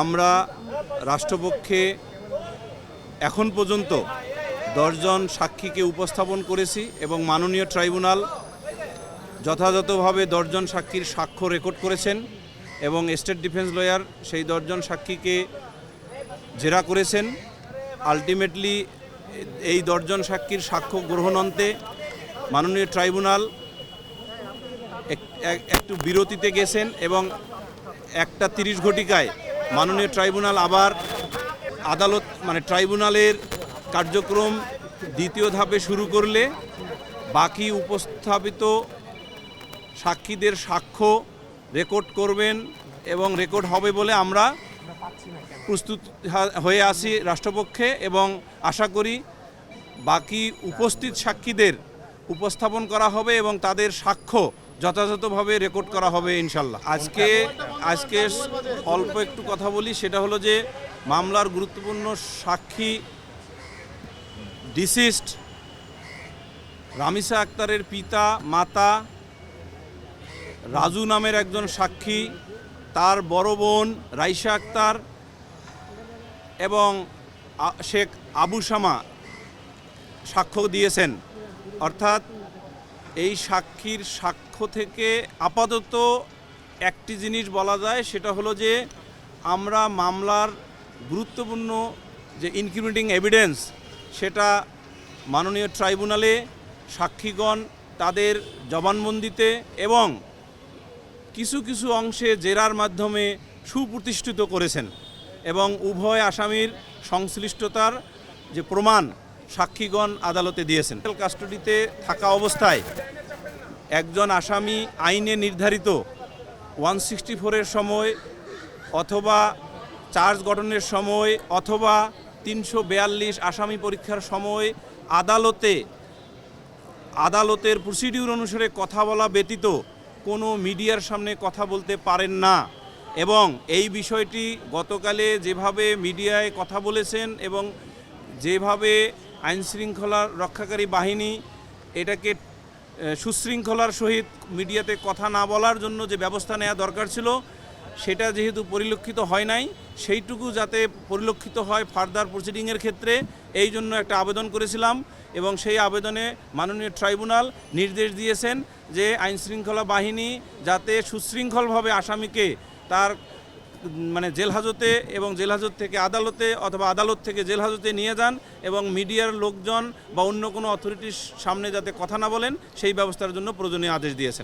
আমরা রাষ্ট্রপক্ষে এখন পর্যন্ত 10 জন সাক্ষীকে উপস্থাপন করেছি এবং মাননীয় ট্রাইব্যুনাল যথাযথভাবে 10 জন সাক্ষীর সাক্ষ্য রেকর্ড করেছেন এবং স্টেট ডিফেন্স লয়ার সেই 10 জন সাক্ষীকে জেরা করেছেন। আলটিমেটলি এই 10 জন সাক্ষীর সাক্ষ্য গ্রহণান্তে মাননীয় ট্রাইব্যুনাল একটু বিরতিতে গেছেন এবং 1:30 ঘটিকায় মাননীয় ট্রাইব্যুনাল আবার আদালত ট্রাইব্যুনালের কার্যক্রম দ্বিতীয় ধাপে শুরু করলে বাকি উপস্থাপিত সাক্ষীদের সাক্ষ্য রেকর্ড করবেন এবং রেকর্ড হবে বলে আমরা প্রস্তুত হয়ে আছি রাষ্ট্রপক্ষে এবং আশা করি বাকি উপস্থিত সাক্ষীদের উপস্থাপন করা হবে এবং তাদের সাক্ষ্য যথাযথভাবে রেকর্ড করা হবে ইনশাল্লাহ। আজকে অল্প একটু কথা বলি, সেটা হলো যে মামলার গুরুত্বপূর্ণ সাক্ষী ডিসিস্ট রামিসা আক্তারের পিতা মাতা রাজু নামের একজন সাক্ষী, তার বড় বোন রাইসা আক্তার এবং শেখ আবু শামা সাক্ষ্য দিয়েছেন। অর্থাৎ এই সাক্ষীর সাক্ষ্য থেকে আপাতত একটি জিনিস বলা যায়, সেটা হলো যে আমরা মামলার গুরুত্বপূর্ণ যে ইনক্রিমিনেটিং এভিডেন্স সেটা মাননীয় ট্রাইব্যুনালে সাক্ষীগণ তাদের জবানবন্দিতে এবং কিছু কিছু অংশে জেরার মাধ্যমে সুপ্রতিষ্ঠিত করেছেন এবং উভয় আসামির সংশ্লিষ্টতার যে প্রমাণ সাক্ষীগণ আদালতে দিয়েছেন। কাস্টডিতে থাকা অবস্থায় একজন আসামি আইনে নির্ধারিত 164-এর সময় অথবা চার্জ গঠনের সময় অথবা 342 আসামি পরীক্ষার সময় আদালতের প্রসিডিউর অনুসারে কথা বলা ব্যতীত কোনো মিডিয়ার সামনে কথা বলতে পারেন না এবং এই বিষয়টি গতকালে যেভাবে মিডিয়ায় কথা বলেছেন এবং যেভাবে আইনশৃঙ্খলা রক্ষাকারী বাহিনী এটাকে সুশৃঙ্খলার সহিত মিডিয়াতে কথা না বলার জন্য যে ব্যবস্থা নেওয়া দরকার ছিল সেটা যেহেতু পরিলক্ষিত হয় নাই, সেইটুকু যাতে পরিলক্ষিত হয় ফার্দার প্রসিডিংয়ের ক্ষেত্রে, এই জন্য একটা আবেদন করেছিলাম এবং সেই আবেদনে মাননীয় ট্রাইব্যুনাল নির্দেশ দিয়েছেন যে আইনশৃঙ্খলা বাহিনী যাতে সুশৃঙ্খলভাবে আসামিকে তার জেলহাজতে এবং জেলহাজত থেকে আদালতে অথবা আদালত থেকে জেলহাজতে নিয়ে যান এবং মিডিয়ার লোকজন বা অন্য কোনো অথরিটির সামনে যাতে কথা না বলেন সেই ব্যবস্থার জন্য প্রয়োজনীয় আদেশ দিয়েছেন।